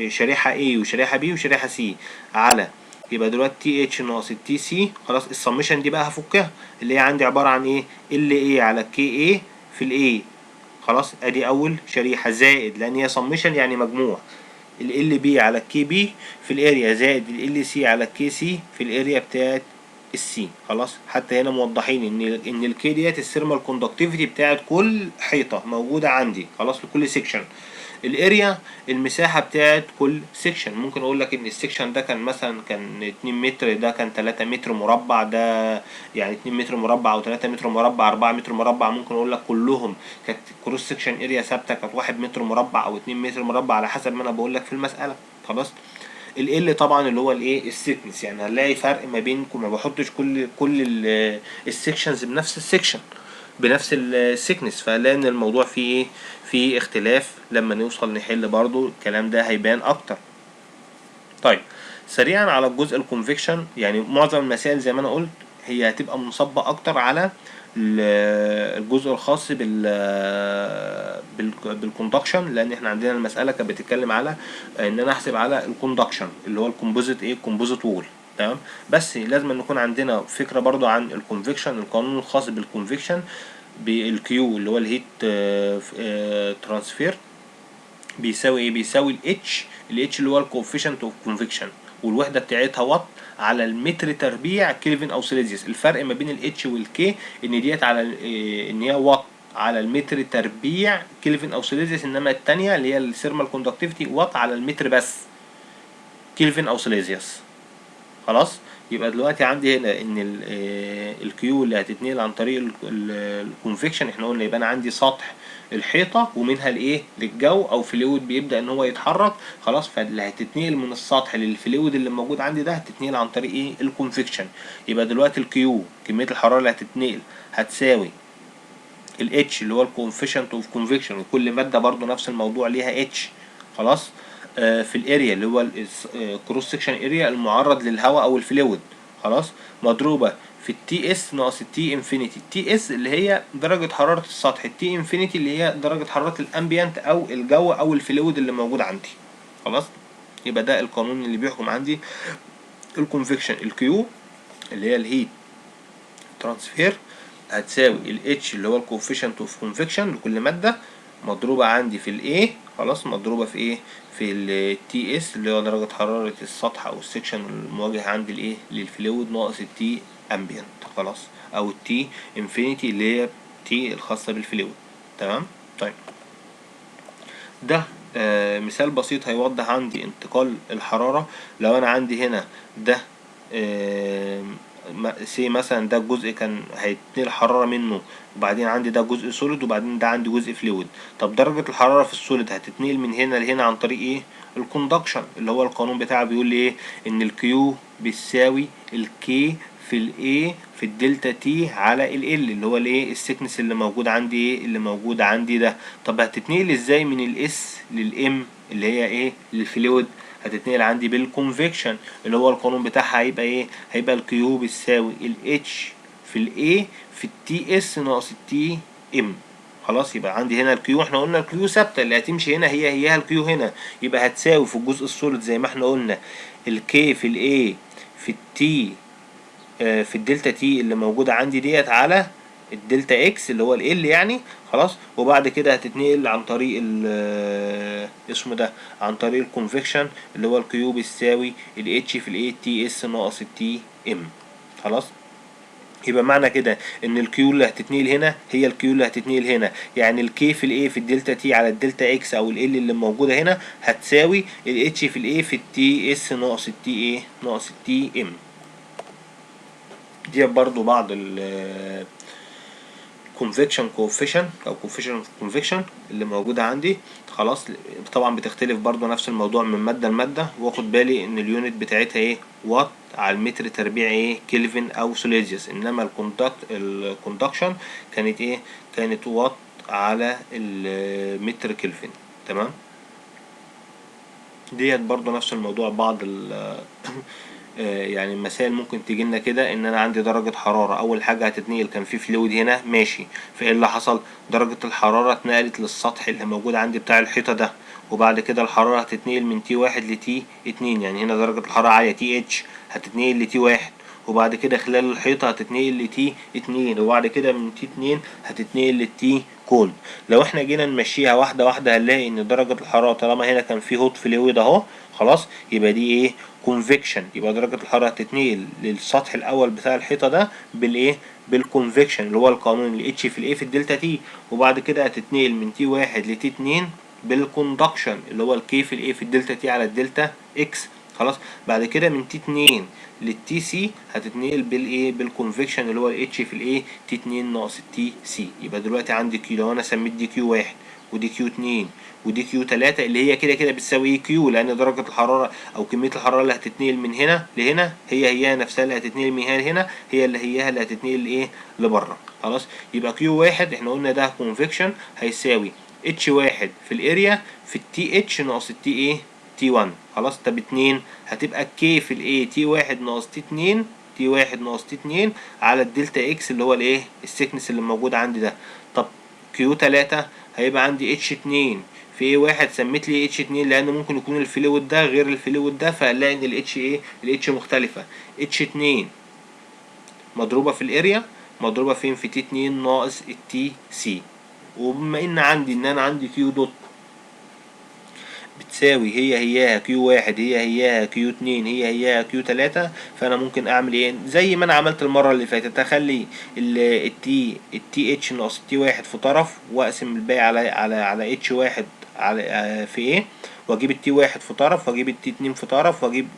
شريحه A وشريحه B وشريحه C على يبقى دلوقتي تي اتش ناقص التي سي. خلاص السميشن دي بقى هفكها اللي هي عندي عباره عن ايه ال ايه على كي ايه في الاي. خلاص ادي اول شريحه زائد لان هي سميشن يعني مجموع ال بي على الكي بي في الاريا زائد ال سي على الكي سي في الاريا بتاعت السي. خلاص حتى هنا موضحين ان الكي ديت الثيرمال كوندكتيفيتي بتاعت كل حيطه موجوده عندي. خلاص لكل سيكشن. الاريا المساحه بتاعت كل سيكشن. ممكن اقول لك ان السيكشن ده كان مثلا كان 2 متر، ده كان 3 متر مربع، ده يعني 2 متر مربع او 3 متر مربع 4 متر مربع. ممكن اقول لك كلهم كانت كروس سيكشن اريا ثابته كانت 1 متر مربع او 2 متر مربع على حسب ما انا بقول لك في المساله. خلاص ال طبعا اللي هو الايه السيكنس، يعني هنلاقي فرق ما بينكم، ما بحطش كل السيكشنز بنفس السيكشن بنفس السيكنس، فهنلاقي ان الموضوع فيه ايه فيه اختلاف. لما نوصل نحل برضو الكلام ده هيبان اكتر. طيب سريعا على الجزء الكونفكشن، يعني معظم المسائل زي ما انا قلت هي هتبقى منصبة اكتر على الجزء الخاص بالكوندكشن، لان احنا عندنا المسألة كانت بتتكلم على ان انا احسب على الكوندكشن اللي هو الكومبوزيت ايه الكومبوزيت وول. تمام بس لازم نكون عندنا فكرة برضو عن الكونفكشن. القانون الخاص بالكونفكشن بالكيو اللي هو الهيت ترانسفير بيساوي ايه؟ بيساوي الاتش اللي هو الكوفيشنت اوف كونفكشن، والوحده بتاعتها وات على المتر تربيع كلفن او سيليزيوس. الفرق ما بين الاتش والكي ان ديت على ان هي وات على المتر تربيع كلفن او سيليزيوس، انما الثانيه اللي هي الثيرمال كوندكتيفيتي وات على المتر بس كلفن او سيليزيوس. خلاص يبقى دلوقتي عندي هنا ان الكيو اللي هتتنقل عن طريق الكونفكشن احنا قلنا يبقى انا عندي سطح الحيطه ومنها الايه للجو او فلويد بيبدا ان هو يتحرك. خلاص فاللي هتتنقل من السطح للفلويد اللي موجود عندي ده هتتنقل عن طريق ايه الكونفكشن. يبقى دلوقتي الكيو كميه الحراره اللي هتتنقل هتساوي الاتش اللي هو الكوفيشنت اوف كونفكشن، وكل ماده برضو نفس الموضوع ليها اتش. خلاص في الاريا اللي هو الكروس سكشن اريا المعرض للهواء او الفلويد. خلاص مضروبه في التي اس ناقص التي انفينيتي. التي اس اللي هي درجه حراره السطح، التي انفينيتي اللي هي درجه حراره الامبيانت او الجو او الفلويد اللي موجود عندي. خلاص يبقى ده القانون اللي بيحكم عندي الكونفكشن. الكيو اللي هي الهيت ترانسفير هتساوي الاتش اللي هو الكوفيشنت اوف كونفكشن لكل ماده مضروبه عندي في الايه. خلاص مضروبه في ايه في التي اس اللي هو درجه حراره السطح او السكشن المواجه عندي الايه للفلويد ناقص التي امبيانت. خلاص او التي انفينيتي اللي هي تي الخاصه بالفلويد. تمام طيب ده مثال بسيط هيوضح عندي انتقال الحراره. لو انا عندي هنا ده سي مثلا ده الجزء كان هيتنقل حرارة منه، وبعدين عندي ده جزء سوليد، وبعدين ده عندي جزء فلويد. طب درجة الحرارة في السوليد هتتنقل من هنا لهنا عن طريق ايه؟ الكوندكشن، اللي هو القانون بتاعه بيقول لي ايه؟ ان الكيو بيساوي الكي في الاي في الدلتا تي على ال اللي هو الايه؟ السكنس اللي موجود عندي ايه؟ اللي موجود عندي ده. طب هتتنقل ازاي من الاس للام اللي هي ايه؟ للفلويد؟ هتتنقل عندي بالكونفكشن، اللي هو القانون بتاعها هيبقى ايه؟ هيبقى الكيو بيساوي الاتش في الاي في التي اس ناقص التي ام. خلاص، يبقى عندي هنا الكيو، احنا قلنا الكيو ثابته اللي هتمشي هنا هي الكيو هنا، يبقى هتساوي في الجزء السوليد زي ما احنا قلنا الكي في الاي في التي في الدلتا تي اللي موجوده عندي ديت على الدلتا اكس اللي هو ال يعني. خلاص، وبعد كده هتتنقل عن طريق اسمه ده، عن طريق الكونفكشن، اللي هو الكيو بيساوي الاتش في الاي تي اس ناقص التي ام. خلاص، يبقى معنى كده ان الكيو اللي هتتنقل هنا هي الكيو اللي هتتنقل هنا، يعني الكي في الاي في الدلتا تي على الدلتا اكس او ال اللي موجوده هنا هتساوي الاتش في الاي في التي اس ناقص التي ايه؟ ناقص التي ام. دي برضو بعض ال convection coefficient او coefficient of convection اللي موجودة عندي. خلاص، طبعا بتختلف برضو نفس الموضوع من مادة لمادة، واخد بالي ان اليونت بتاعتها ايه؟ وات على المتر تربيع ايه؟ كلفن او سوليزيوس. انما الكوندكشن كانت ايه؟ كانت وات على المتر كلفن. تمام. ديت برضو نفس الموضوع. بعض يعني المسائل ممكن تيجي لنا كده، ان انا عندي درجة حرارة، اول حاجة هتتنقل كان في فلويد هنا ماشي، فايه اللي حصل؟ درجة الحرارة اتنقلت للسطح اللي موجود عندي بتاع الحيطة ده، وبعد كده الحرارة هتتنقل من تي واحد لتي اتنين، يعني هنا درجة الحرارة عالية تي اتش هتتنقل لتي واحد، وبعد كده خلال الحيطة هتتنقل لتي اتنين، وبعد كده من تي اتنين هتتنقل لتي كولد. لو احنا جينا نمشيها واحدة واحدة هنلاقي ان درجة الحرارة طالما هنا كان في هوت فلويد اهو، خلاص، يبقى دي ايه؟ كونفكشن. يبقى درجة الحرارة هتتنقل للسطح الأول بتاع الحيطة ده بالإيه؟ بالكونفكشن، اللي هو القانون ال H في الإيه في الدلتا تي، وبعد كده هتتنقل من تي واحد لتي اتنين بالكوندكشن، اللي هو الكي في الإيه في الدلتا تي على الدلتا إكس. خلاص، بعد كده من تي اتنين للتي سي هتتنقل بالايه؟ بالكونفكشن، اللي هو الاتش في الايه؟ تي اتنين ناقص التي سي. يبقى دلوقتي عندي كيو، لو انا سميت دي كيو واحد ودي كيو اتنين ودي كيو تلاتة، اللي هي كده كده بتساوي ايه؟ كيو، لان درجة الحرارة او كمية الحرارة اللي هتتنقل من هنا لهنا هي نفسها اللي هتتنقل من هنا لهنا، هي اللي هتتنقل ايه؟ لبره. خلاص، يبقى كيو واحد احنا قلنا ده كونفكشن هيساوي اتش واحد في الاريا في التي اتش ناقص التي ايه؟ تي 1. خلاص، طب اتنين هتبقى كي في الايه تي واحد ناقص تي اتنين، تي واحد ناقص تي اتنين على الدلتا اكس اللي هو الايه؟ السكنس اللي موجود عندي ده. طب كيو تلاتة هيبقى عندي اتش اتنين في ايه واحد، سميت لي اتش اتنين لان ممكن يكون الفلويد ده غير الفلويد ده، فهنلاقي ان الاتش ايه؟ الاتش مختلفة. اتش اتنين مضروبة في الاريا مضروبة فين؟ في تي اتنين ناقص التي سي. وبما ان عندي ان انا عندي كيو دوت بتساوي هياها كيو واحد هياها كيو اتنين هياها كيو تلاتة، فانا ممكن اعمل ايه؟ زي ما انا عملت المرة اللي فاتت، اخلي التي اتش ناقص التي واحد في طرف، واقسم الباقي على اتش واحد على في ايه، واجيب التي واحد في طرف، واجيب التي اتنين في طرف، واجيب،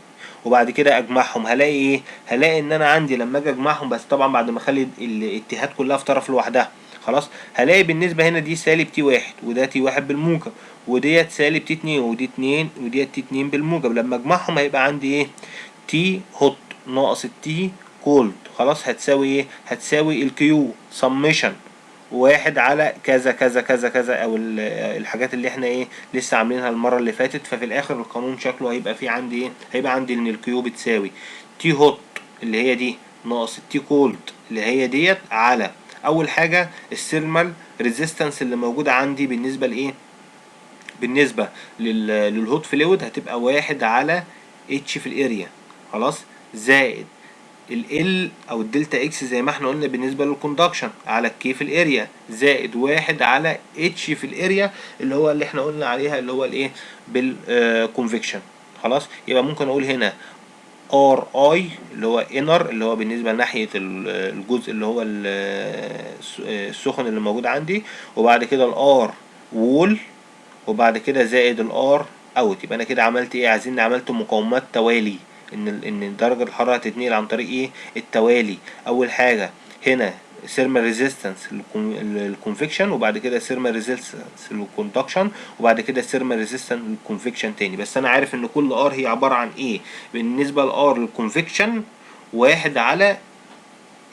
وبعد كده اجمعهم. هلاقي ايه؟ هلاقي ان انا عندي لما اجي اجمعهم، بس طبعا بعد ما اخلي الاتحاد كلها في طرف لوحدها، خلاص، هلاقي بالنسبة هنا دي سالب تي واحد، وده تي واحد بالموجب، وديت سالب تي اتنين، ودي اتنين، وديت تي اتنين بالموجب. لما اجمعهم هيبقى عندي ايه؟ تي هوت ناقص التي كولد. خلاص، هتساوي ايه؟ هتساوي الكيو سميشن واحد على كذا كذا كذا كذا، او الحاجات اللي احنا ايه؟ لسه عاملينها المرة اللي فاتت. ففي الاخر القانون شكله هيبقى فيه عندي ايه؟ هيبقى عندي ان الكيو بتساوي تي هوت اللي هي دي ناقص التي كولد اللي هي ديت على اول حاجة الثيرمال ريزيستنس اللي موجودة عندي بالنسبة لايه؟ بالنسبة للهوت فلويد هتبقى واحد على اتش في الاريا، خلاص، زائد ال او الدلتا اكس زي ما احنا قلنا بالنسبة للكوندكشن على الكي في الاريا، زائد واحد على اتش في الاريا اللي هو اللي احنا قلنا عليها اللي هو الايه؟ بالكونفكشن. خلاص، يبقى ممكن اقول هنا ار اي اللي هو انر، اللي هو بالنسبة لناحية الجزء اللي هو السخن اللي موجود عندي، وبعد كده الار وول، وبعد كده زائد الار اوت. يبقى انا كده عملت ايه؟ عايزين عملت مقاومات توالي، ان درجة الحرارة هتتنقل عن طريق ايه؟ التوالي. اول حاجة هنا ثيرمال ريزيستنس للكونفكشن، وبعد كده ثيرمال ريزيستنس للكوندكشن، وبعد كده ثيرمال ريزيستنس للكونفكشن تاني. بس انا عارف ان كل ار هي عبارة عن ايه. بالنسبة لار للكونفكشن 1 على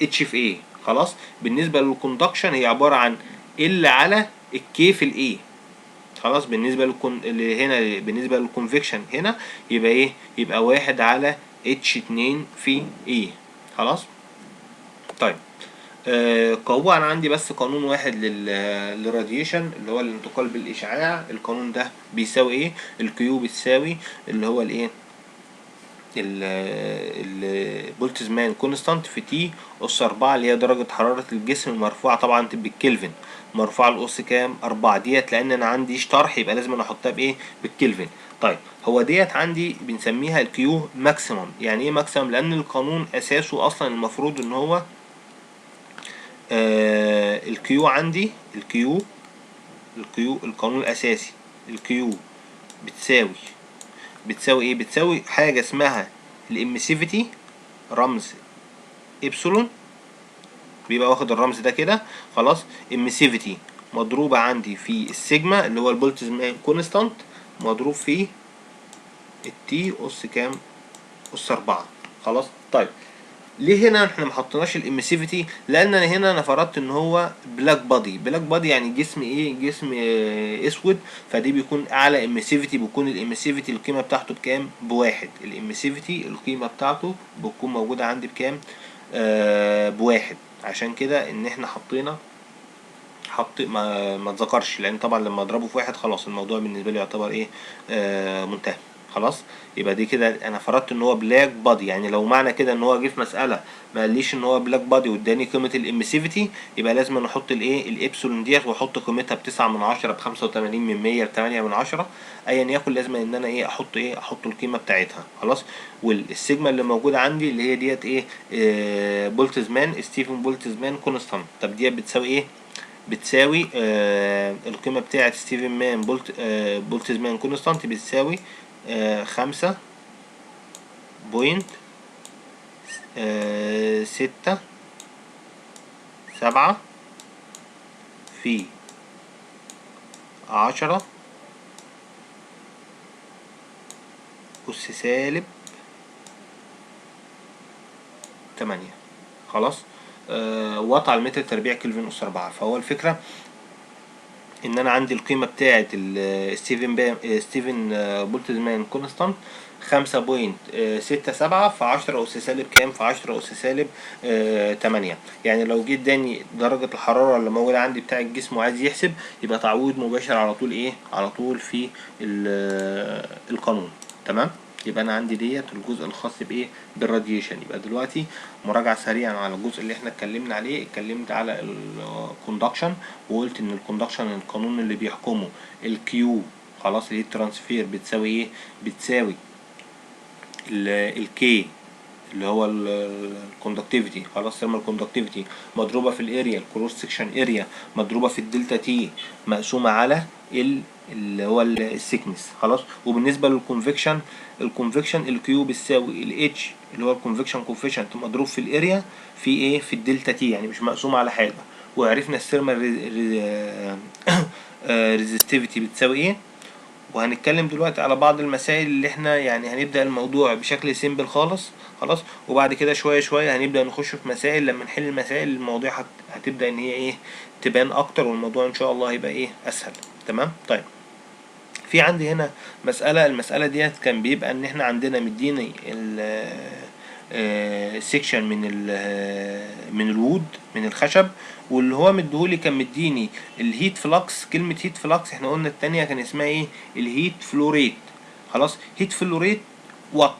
اتش في ايه، خلاص. بالنسبة للكوندكشن هي عبارة عن ال على الكي في الايه، خلاص. بالنسبة اللي هنا بالنسبة للكونفكشن هنا يبقى ايه؟ يبقى 1 على اتش 2 في ايه، خلاص. طيب قوة انا عندي بس قانون واحد للراديشن اللي هو الانتقال بالاشعاع. القانون ده بيساوي ايه؟ الكيو بتساوي اللي هو الايه؟ البولتزمان كونستانت في تي اس 4 اللي هي درجة حرارة الجسم المرفوعة طبعا بالكلفن، مرفوعة الأس كام؟ 4 ديت، لأن أنا عندي شطرح يبقى لازم أنا أحطها بإيه؟ بالكلفن. طيب هو ديت عندي بنسميها الكيو ماكسيمم. يعني إيه ماكسيمم؟ لأن القانون أساسه أصلا المفروض إن هو الكيو عندي الكيو القانون الأساسي الكيو بتساوي ايه؟ بتساوي حاجة اسمها الامسيفيتي، رمز ابسلون، بيبقى واخد الرمز ده كده، خلاص. امسيفيتي مضروبة عندي في السيجما اللي هو البولتزمان كونستانت، مضروب في التي اس كام؟ اس 4، خلاص. طيب ليه هنا احنا ما حطيناش الامسيفيتي؟ لان انا هنا فرضت ان هو بلاك بادي يعني جسم ايه؟ جسم اسود، فدي بيكون اعلى امسيفيتي. بيكون الامسيفيتي القيمه بتاعته بكام؟ بواحد. الامسيفيتي القيمه بتاعته بتكون موجوده عندي بكام؟ بواحد. عشان كده ان احنا ما اتذكرش، لان طبعا لما اضربه في واحد خلاص الموضوع بالنسبه لي يعتبر ايه؟ منتهي، خلاص. يبقى دي كده انا فرضت ان هو بلاك بادي. يعني لو معنى كده ان هو جه في مساله ما قاليش ان هو بلاك بادي واداني قيمه الامسيفيتي، يبقى لازم انا احط الايه؟ الابسلون ديت، واحط قيمتها ب9 من 10 ب85 من 100 ب8 من 10 ايا يكن. لازم ان انا ايه؟ احط القيمه بتاعتها، خلاص. والسيجما اللي موجوده عندي اللي هي ديت ايه؟ بولتزمان ستيفن بولتزمان كونستانت. طب ديت بتساوي ايه؟ بتساوي القيمة بتاعة ستيفن مان بولتزمان كونستانت بتساوي 5.67 في 10 أس سالب 8، خلاص. وات على المتر تربيع كلفن أس 4. فهو الفكرة ان انا عندي القيمه بتاعه ستيفن بولتزمان كونستانت 5.67 في 10 أس سالب كام؟ في 10 أس سالب 8. يعني لو جيت اداني درجة الحرارة اللي موجودة عندي بتاع الجسم وعايز يحسب، يبقى تعويض مباشر على طول ايه؟ على طول في القانون، تمام. يبقى انا عندي ديت الجزء الخاص بايه؟ بالراديشن. يبقى دلوقتي مراجعة سريعا على الجزء اللي احنا اتكلمنا عليه. اتكلمت على الكوندكشن، وقلت ان الكوندكشن القانون اللي بيحكمه الكيو، خلاص، اللي هي الترانسفير بتساوي ايه؟ بتساوي الكي اللي هو الكوندكتيفيتي، خلاص، ثيرمال كوندكتيفيتي مضروبه في الاريا الكروس سكشن اريا مضروبه في الدلتا تي مقسومه على اللي هو السيكنس، خلاص. وبالنسبه للكونفكشن الكيو بتساوي الاتش اللي هو الكونفكشن كوفيشنت مضروب في الاريا في ايه؟ في الدلتا تي، يعني مش مقسومه على حاجه. وعرفنا الثيرمال ريزستيفيتي بتساوي ايه. وهنتكلم دلوقتي على بعض المسائل اللي احنا يعني هنبدأ الموضوع بشكل سيمبل خالص، خلاص. وبعد كده شوية شوية هنبدأ نخش في مسائل. لما نحل المسائل المواضيع هتبدأ ان هي ايه؟ تبان اكتر، والموضوع ان شاء الله هيبقى ايه؟ اسهل، تمام. طيب في عندي هنا المسألة ديت كان بيبقى ان احنا عندنا مديني سيكشن من الوود، من الخشب، واللي هو مديهولي كان مديني الهيت فلكس. كلمة هيت فلكس احنا قلنا التانية كان اسمها ايه؟ الهيت فلوريت، خلاص. هيت فلوريت وات،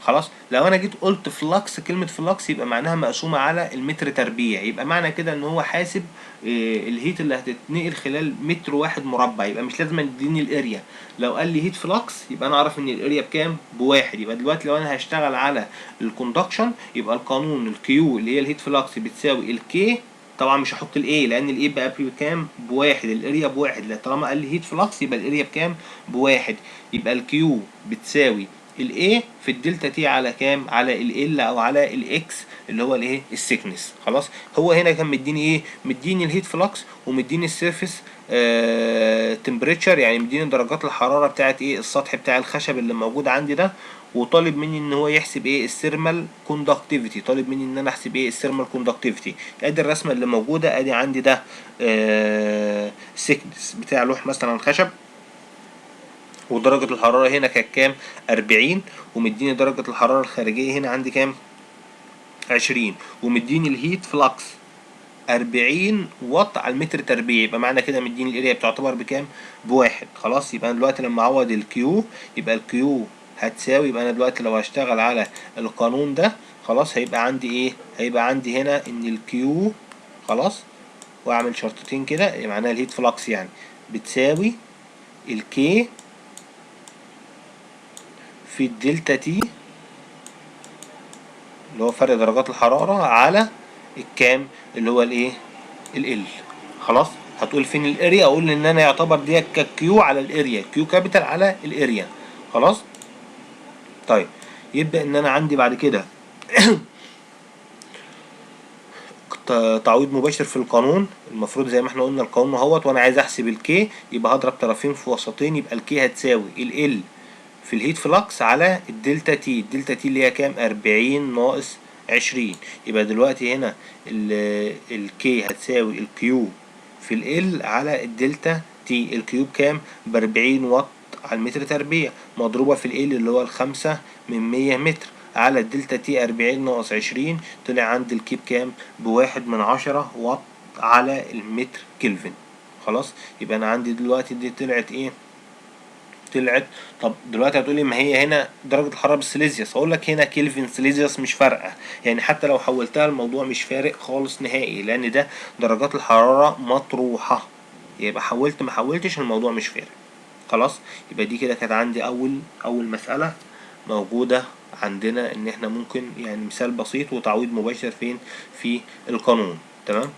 خلاص. لو انا جيت قلت فلكس، كلمة فلكس يبقى معناها مقسومة على المتر تربيع. يبقى معنى كده ان هو حاسب الهيت اللي هتتنقل خلال متر واحد مربع. يبقى مش لازم يديني الاريا. لو قال لي هيت فلكس يبقى انا اعرف ان الاريا بكام؟ بواحد. يبقى دلوقتي لو انا هشتغل على الكوندكشن يبقى القانون الكيو اللي هي الهيت فلكس بتساوي الكي. طبعا مش هحط الاي لان الاي بقى بكام؟ بواحد. الاريا بواحد. طالما قال لي هيت فلكس يبقى الاريا بكام؟ بواحد. يبقى الكيو بتساوي الايه في الدلتا تي على كام؟ على ال او على الاكس اللي هو الايه السكنس. خلاص. هو هنا كان مديني ايه؟ مديني الهيت فلكس ومديني السيرفيس تمبريتشر، يعني مديني درجات الحراره بتاعه ايه السطح بتاع الخشب اللي موجود عندي ده، وطالب مني ان هو يحسب ايه الثيرمال كوندكتيفيتي، طالب مني ان انا احسب ايه الثيرمال كوندكتيفيتي. ادي الرسمه اللي موجوده، ادي عندي ده سيكنس بتاع لوح مثلا خشب، ودرجة الحرارة هنا كانت كام؟ 40، ومديني درجة الحرارة الخارجية هنا عندي كام؟ 20، ومديني الهيت فلكس 40 واط على المتر تربيع. يبقى معنى كده مديني الاريا بتعتبر بكام؟ بواحد. خلاص. يبقى انا دلوقتي لما اعوض الكيو، يبقى الكيو هتساوي، يبقى انا دلوقتي لو هشتغل على القانون ده خلاص هيبقى عندي ايه؟ هيبقى عندي هنا ان الكيو، خلاص، واعمل شرطتين كده معناها الهيت فلكس يعني بتساوي الكي في الدلتا تي اللي هو فرق درجات الحرارة على الكام اللي هو الايه ال. خلاص. هتقول فين الاريا؟ اقول ان انا يعتبر دي كيو على الاريا، كيو كابيتال على الاريا. خلاص. طيب يبدأ ان انا عندي بعد كده تعويض مباشر في القانون. المفروض زي ما احنا قلنا القانون اهوت، وانا عايز احسب الكي يبقى هضرب طرفين في وسطين، يبقى الكي هتساوي ال في الهيت فلكس على الدلتا تي. الدلتا تي اللي هي كام؟ 40 ناقص 20. يبقى دلوقتي هنا الكي هتساوي الكيو في ال على الدلتا تي. الكيو بكام؟ ب40 واط على المتر تربيع، مضروبة في ال اللي هو ال5/100 متر، على الدلتا تي 40 ناقص 20، طلع عندي الكي بكام؟ ب1/10 واط على المتر كلفن. خلاص. يبقى انا عندي دلوقتي دي طلعت ايه؟ طلعت. طب دلوقتي هتقولي ما هي هنا درجة الحرارة بالسيليزيوس، اقول لك هنا كيلفن سيليزيوس مش فارقة، يعني حتى لو حولتها الموضوع مش فارق خالص نهائي، لان ده درجات الحرارة مطروحة، يبقى حولت ما حولتش الموضوع مش فارق. خلاص. يبقى دي كده كانت عندي اول مسألة موجودة عندنا، ان احنا ممكن يعني مثال بسيط وتعويض مباشر فين؟ في القانون. تمام.